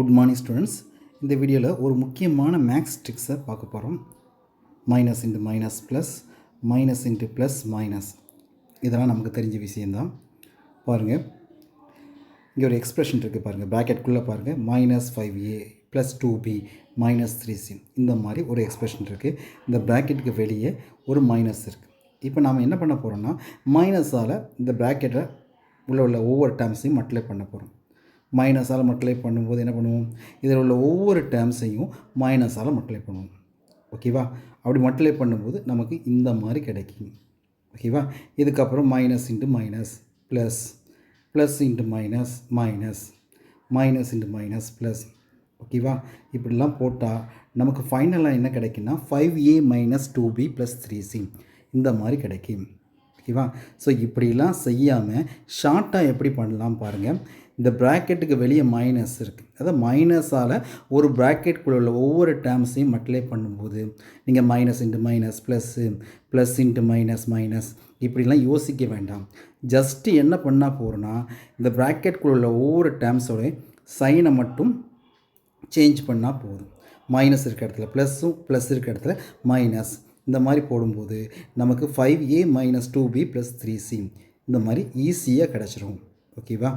Good morning students. இந்த வீடியோவில் ஒரு முக்கியமான மேக்ஸ் ட்ரிக்ஸை பார்க்க போகிறோம். Minus into minus plus, minus into plus minus, இதெல்லாம் நமக்கு தெரிஞ்ச விஷயந்தான். பாருங்கள், இங்கே ஒரு எக்ஸ்ப்ரெஷன் இருக்குது பாருங்கள், ப்ராக்கெட்குள்ளே பாருங்கள், -5a + 2b - 3c, இந்த மாதிரி ஒரு எக்ஸ்ப்ரெஷன் இருக்குது. இந்த ப்ராக்கெட்டுக்கு வெளியே ஒரு மைனஸ் இருக்குது. இப்போ நாம் என்ன பண்ண போகிறோம்னா, மைனஸால் இந்த ப்ராக்கெட்டை உள்ள ஒவ்வொரு டேர்ம்ஸையும் மல்டிப்ளை பண்ண போகிறோம். மைனஸால் மல்டிப்ளை பண்ணும்போது என்ன பண்ணுவோம், இதில் உள்ள ஒவ்வொரு டேர்ம்ஸையும் மைனஸால் மல்டிப்ளை பண்ணுவோம். ஓகேவா? அப்படி மல்டிப்ளை பண்ணும்போது நமக்கு இந்த மாதிரி கிடைக்கும். ஓகேவா? இதுக்கப்புறம் minus into minus plus, plus into minus minus, minus into minus plus. ஓகேவா? இப்படிலாம் போட்டால் நமக்கு ஃபைனலாக என்ன கிடைக்குன்னா 5a - 2b + 3c இந்த மாதிரி கிடைக்கும். ஓகேவா? ஸோ இப்படிலாம் செய்யாமல் ஷார்ட்டாக எப்படி பண்ணலாம் பாருங்கள். இந்த ப்ராக்கெட்டுக்கு வெளியே மைனஸ் இருக்குது, அதாவது மைனஸால் ஒரு ப்ராக்கெட்டுக்குள்ள உள்ள ஒவ்வொரு டேர்ம்ஸையும் மல்டிப்ளை பண்ணும்போது நீங்கள் minus into minus plus, plus into minus minus, இப்படிலாம் யோசிக்க வேண்டாம். ஜஸ்ட்டு என்ன பண்ணால் போகிறோன்னா, இந்த ப்ராக்கெட்டுக்குள்ள உள்ள ஒவ்வொரு டேர்ம்ஸோட சைனை மட்டும் சேஞ்ச் பண்ணால் போதும். மைனஸ் இருக்க இடத்துல ப்ளஸ்ஸும், ப்ளஸ் இருக்க இடத்துல மைனஸ், இந்த மாதிரி போடும்போது நமக்கு 5a - 2b + 3c இந்த மாதிரி ஈஸியாக கிடச்சிரும். ஓகேவா?